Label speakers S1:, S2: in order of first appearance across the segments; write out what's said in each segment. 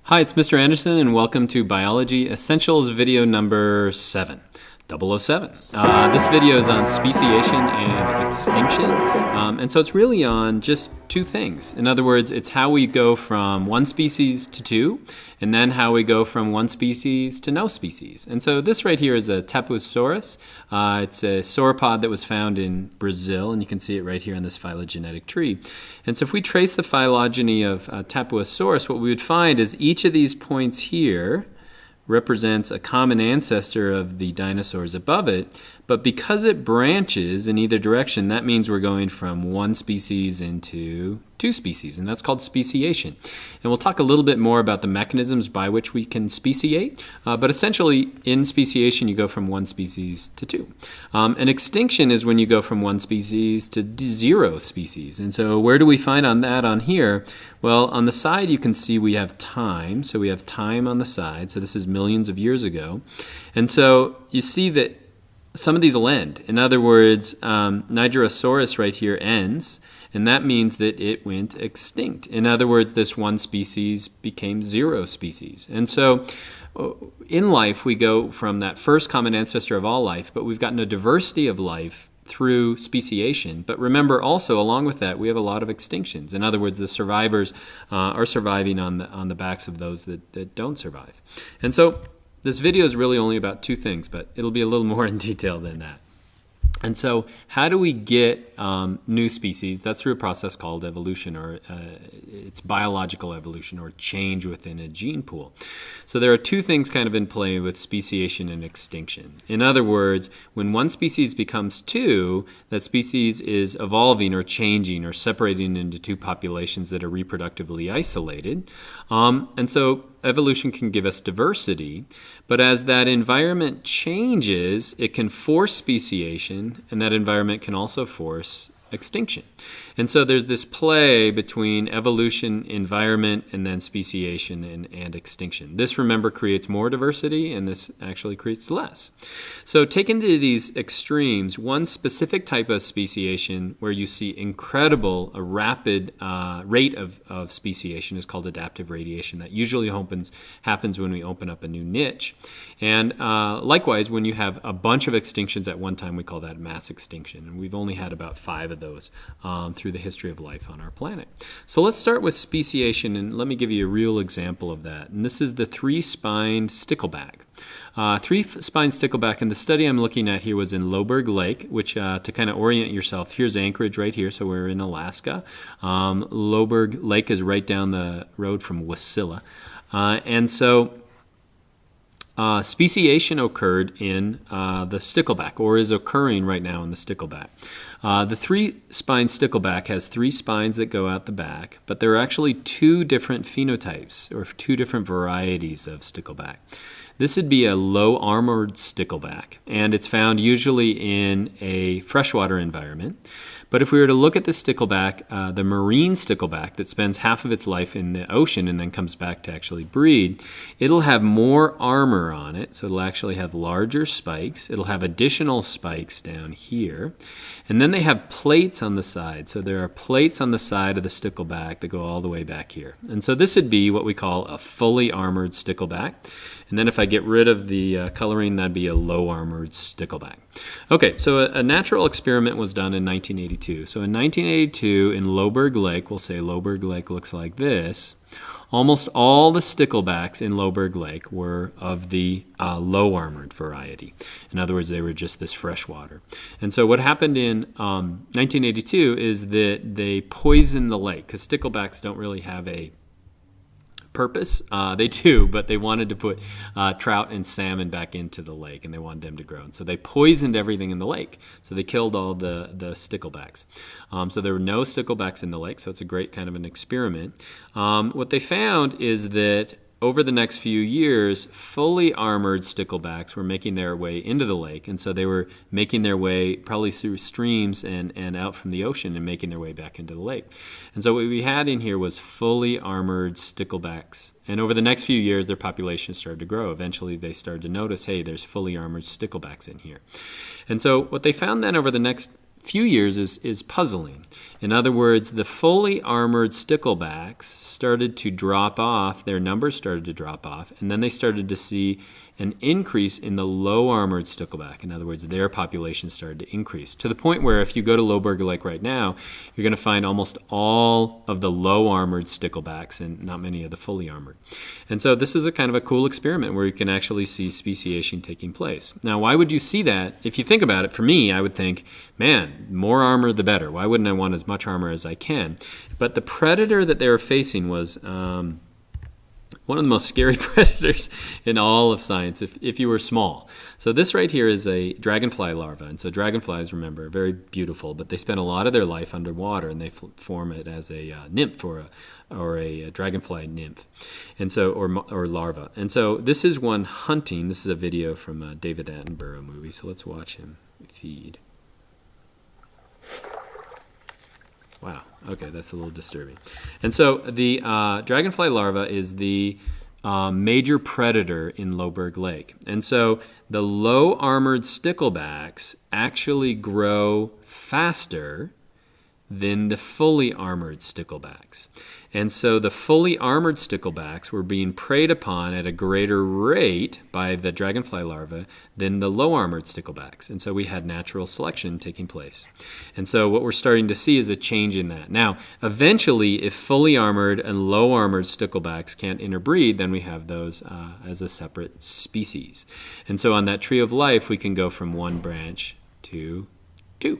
S1: Hi, it's Mr. Anderson, and welcome to Biology Essentials video number 7. 007. This video is on speciation and extinction, and so it's really on just two things. In other words, it's how we go from one species to two, and then how we go from one species to no species. And so this right here is a Tapuosaurus. It's a sauropod that was found in Brazil, and you can see it right here on this phylogenetic tree. And so if we trace the phylogeny of Tapuosaurus, what we would find is each of these points here represents a common ancestor of the dinosaurs above it, but because it branches in either direction, that means we're going from one species into two species, and that's called speciation. And we'll talk a little bit more about the mechanisms by which we can speciate, but essentially in speciation you go from one species to two. And extinction is when you go from one species to zero species. And so where do we find on that on here? Well, on the side you can see we have time, so we have time on the side, so this is millions of years ago. And so you see that some of these will end. In other words, Nigerosaurus right here ends, and that means that it went extinct. In other words, this one species became zero species. And so in life, we go from that first common ancestor of all life, but we've gotten a diversity of life through speciation. But remember also, along with that, we have a lot of extinctions. In other words, the survivors are surviving on the backs of those that don't survive. And so this video is really only about two things, but it'll be a little more in detail than that. And so how do we get new species? That's through a process called evolution, or it's biological evolution, or change within a gene pool. So there are two things kind of in play with speciation and extinction. In other words, when one species becomes two, that species is evolving or changing or separating into two populations that are reproductively isolated. And so evolution can give us diversity, but as that environment changes, it can force speciation, and that environment can also force extinction. And so there's this play between evolution, environment, and then speciation and extinction. This, remember, creates more diversity, and this actually creates less. So taken to these extremes, one specific type of speciation where you see a rapid rate of speciation is called adaptive radiation. That usually happens when we open up a new niche. And likewise, when you have a bunch of extinctions at one time, we call that mass extinction. And we've only had about 5 of those through the history of life on our planet. So let's start with speciation, and let me give you a real example of that. And this is the three-spined stickleback. Three-spined stickleback, and the study I'm looking at here was in Loughburg Lake, which to kind of orient yourself, here's Anchorage right here, so we're in Alaska. Loughburg Lake is right down the road from Wasilla. And so speciation occurred in the stickleback, or is occurring right now in the stickleback. The three-spined stickleback has 3 spines that go out the back, but there are actually 2 different phenotypes, or 2 different varieties of stickleback. This would be a low-armored stickleback, and it's found usually in a freshwater environment. But if we were to look at the stickleback, the marine stickleback that spends half of its life in the ocean and then comes back to actually breed, it'll have more armor on it, so it'll actually have larger spikes. It'll have additional spikes down here. And then they have plates on the side. So there are plates on the side of the stickleback that go all the way back here. And so this would be what we call a fully armored stickleback. And then if I get rid of the coloring, that'd be a low-armored stickleback. Okay, so a natural experiment was done in 1982. So in 1982 in Loughburg Lake, we'll say Loughburg Lake looks like this. Almost all the sticklebacks in Loughburg Lake were of the low-armored variety. In other words, they were just this freshwater. And so what happened in 1982 is that they poisoned the lake, because sticklebacks don't really have a purpose. They do, but they wanted to put trout and salmon back into the lake, and they wanted them to grow. And so they poisoned everything in the lake. So they killed all the sticklebacks. So there were no sticklebacks in the lake, so it's a great kind of an experiment. What they found is that over the next few years, fully armored sticklebacks were making their way into the lake, and so they were making their way probably through streams and out from the ocean and making their way back into the lake. And so what we had in here was fully armored sticklebacks. And over the next few years, their population started to grow. Eventually, they started to notice, hey, there's fully armored sticklebacks in here. And so what they found then over the next few years is puzzling. In other words, the fully armored sticklebacks started to drop off, their numbers started to drop off, and then they started to see an increase in the low armored stickleback. In other words, their population started to increase to the point where if you go to Loughburger Lake right now, you're going to find almost all of the low armored sticklebacks and not many of the fully armored. And so this is a kind of a cool experiment where you can actually see speciation taking place. Now, why would you see that? If you think about it, for me, I would think, man, more armor the better. Why wouldn't I want as much armor as I can? But the predator that they were facing was one of the most scary predators in all of science if you were small. So this right here is a dragonfly larva. And so dragonflies, remember, are very beautiful, but they spend a lot of their life underwater, and they form it as a nymph or a dragonfly nymph, and so or larva. And so this is one hunting. This is a video from a David Attenborough movie. So let's watch him feed. Wow. Okay, that's a little disturbing. And so the dragonfly larva is the major predator in Loughburg Lake. And so the low armored sticklebacks actually grow faster than the fully armored sticklebacks. And so the fully armored sticklebacks were being preyed upon at a greater rate by the dragonfly larvae than the low armored sticklebacks. And so we had natural selection taking place. And so what we're starting to see is a change in that. Now, eventually, if fully armored and low armored sticklebacks can't interbreed, then we have those as a separate species. And so on that tree of life, we can go from one branch to two.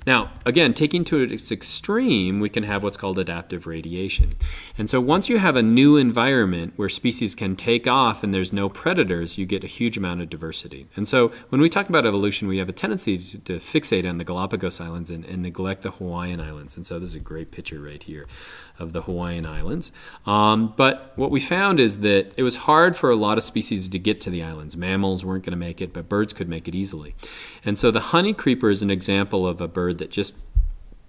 S1: Now, again, taking to its extreme, we can have what's called adaptive radiation. And so once you have a new environment where species can take off and there's no predators, you get a huge amount of diversity. And so when we talk about evolution, we have a tendency to fixate on the Galapagos Islands and neglect the Hawaiian Islands. And so this is a great picture right here of the Hawaiian Islands. But what we found is that it was hard for a lot of species to get to the islands. Mammals weren't going to make it, but birds could make it easily. And so the honey creeper is an example of a bird that just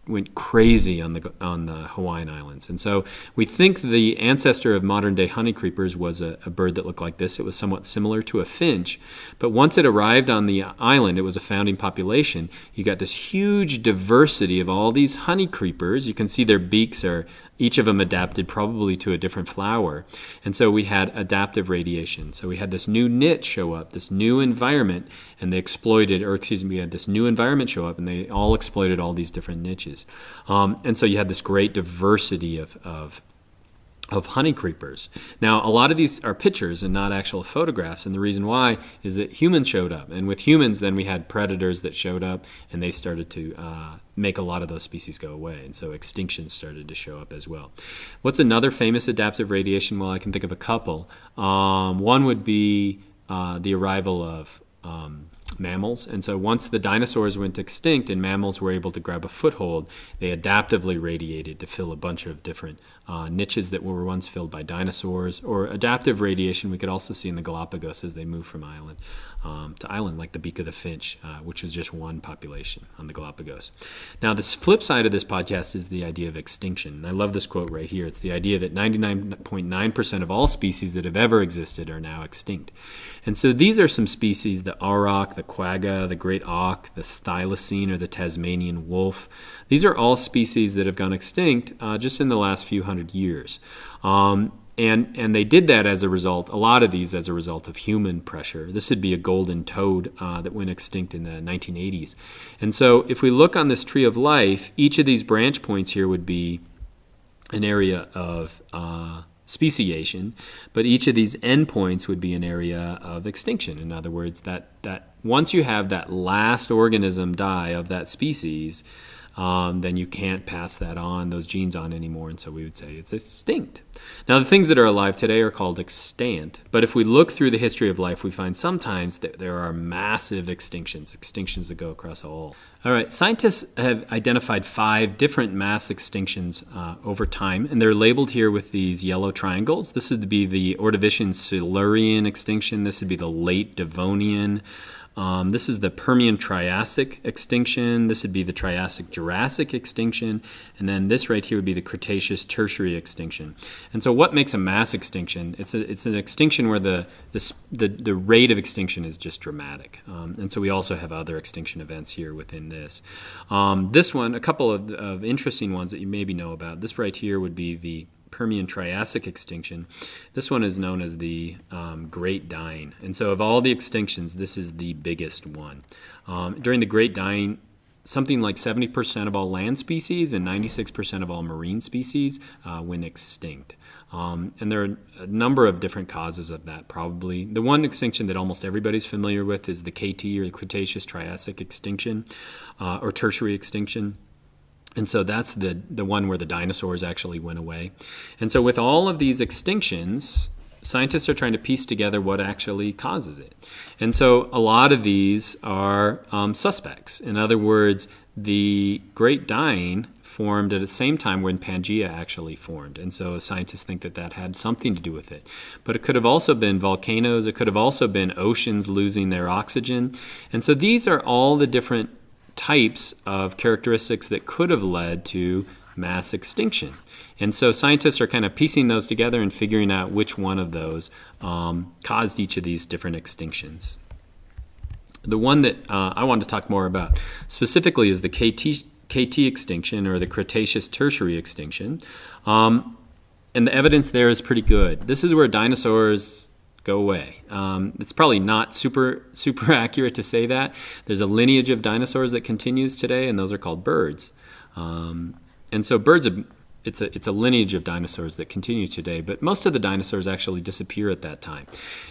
S1: went crazy on the Hawaiian Islands. And so we think the ancestor of modern day honey creepers was a bird that looked like this. It was somewhat similar to a finch, but once it arrived on the island, it was a founding population. You got this huge diversity of all these honey creepers. You can see their beaks are each of them adapted probably to a different flower. And so we had adaptive radiation. So we had this new niche show up, this new environment, and they exploited, or excuse me, we had this new environment show up, and they all exploited all these different niches. And so you had this great diversity of honey creepers. Now, a lot of these are pictures and not actual photographs, and the reason why is that humans showed up. And with humans, then we had predators that showed up, and they started to make a lot of those species go away. And so extinction started to show up as well. What's another famous adaptive radiation? Well, I can think of a couple. One would be the arrival of mammals. And so once the dinosaurs went extinct and mammals were able to grab a foothold, they adaptively radiated to fill a bunch of different niches that were once filled by dinosaurs. Or adaptive radiation we could also see in the Galapagos as they move from island to island, like the beak of the finch, which was just one population on the Galapagos. Now, the flip side of this podcast is the idea of extinction. And I love this quote right here. It's the idea that 99.9% of all species that have ever existed are now extinct. And so these are some species, the auroch, the quagga, the great auk, the thylacine, or the Tasmanian wolf. These are all species that have gone extinct just in the last few hundred years. And they did that as a result, a lot of these as a result of human pressure. This would be a golden toad that went extinct in the 1980s. And so if we look on this tree of life, each of these branch points here would be an area of speciation, but each of these endpoints would be an area of extinction. In other words, that once you have that last organism die of that species, then you can't pass that on, those genes on anymore, and so we would say it's extinct. Now, the things that are alive today are called extant, but if we look through the history of life, we find sometimes that there are massive extinctions that go across all. All right, scientists have identified 5 different mass extinctions over time, and they're labeled here with these yellow triangles. This would be the Ordovician Silurian extinction. This would be the late Devonian. This is the Permian-Triassic extinction. This would be the Triassic-Jurassic extinction. And then this right here would be the Cretaceous-Tertiary extinction. And so what makes a mass extinction? It's an extinction where the rate of extinction is just dramatic. And so we also have other extinction events here within this. This one, a couple of interesting ones that you maybe know about. This right here would be the Permian-Triassic extinction. This one is known as the Great Dying. And so of all the extinctions, this is the biggest one. During the Great Dying, something like 70% of all land species and 96% of all marine species went extinct. And there are a number of different causes of that, probably. The one extinction that almost everybody's familiar with is the KT, or the Cretaceous-Triassic extinction, or Tertiary extinction. And so that's the one where the dinosaurs actually went away. And so with all of these extinctions, scientists are trying to piece together what actually causes it. And so a lot of these are suspects. In other words, the Great Dying formed at the same time when Pangea actually formed. And so scientists think that that had something to do with it. But it could have also been volcanoes. It could have also been oceans losing their oxygen. And so these are all the different types of characteristics that could have led to mass extinction. And so scientists are kind of piecing those together and figuring out which one of those caused each of these different extinctions. The one that I want to talk more about specifically is the KT extinction, or the Cretaceous-Tertiary extinction. And the evidence there is pretty good. This is where dinosaurs go away. It's probably not super accurate to say that. There's a lineage of dinosaurs that continues today, and those are called birds. And so birds, it's a lineage of dinosaurs that continue today, but most of the dinosaurs actually disappear at that time.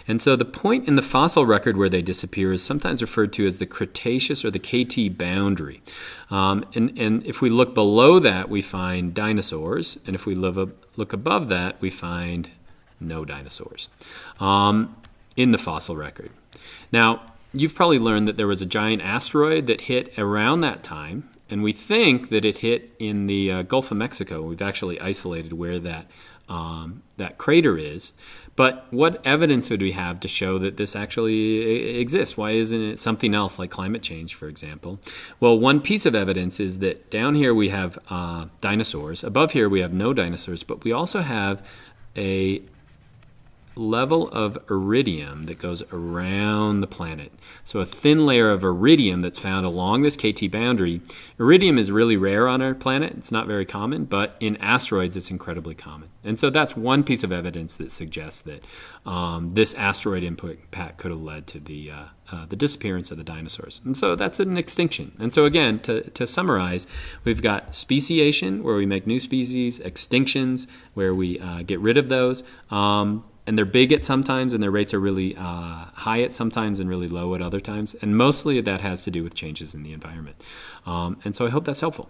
S1: And so the point in the fossil record where they disappear is sometimes referred to as the Cretaceous, or the KT boundary. And if we look below that, we find dinosaurs, and if we look above that, we find no dinosaurs in the fossil record. Now, you've probably learned that there was a giant asteroid that hit around that time, and we think that it hit in the Gulf of Mexico. We've actually isolated where that crater is. But what evidence would we have to show that this actually exists? Why isn't it something else like climate change, for example? Well, one piece of evidence is that down here we have dinosaurs. Above here we have no dinosaurs, but we also have a level of iridium that goes around the planet. So a thin layer of iridium that's found along this KT boundary. Iridium is really rare on our planet. It's not very common, but in asteroids it's incredibly common. And so that's one piece of evidence that suggests that this asteroid impact could have led to the disappearance of the dinosaurs. And so that's an extinction. And so again, to summarize, we've got speciation, where we make new species, extinctions, where we get rid of those, and they're big at sometimes, and their rates are really high at sometimes and really low at other times. And mostly that has to do with changes in the environment. And so I hope that's helpful.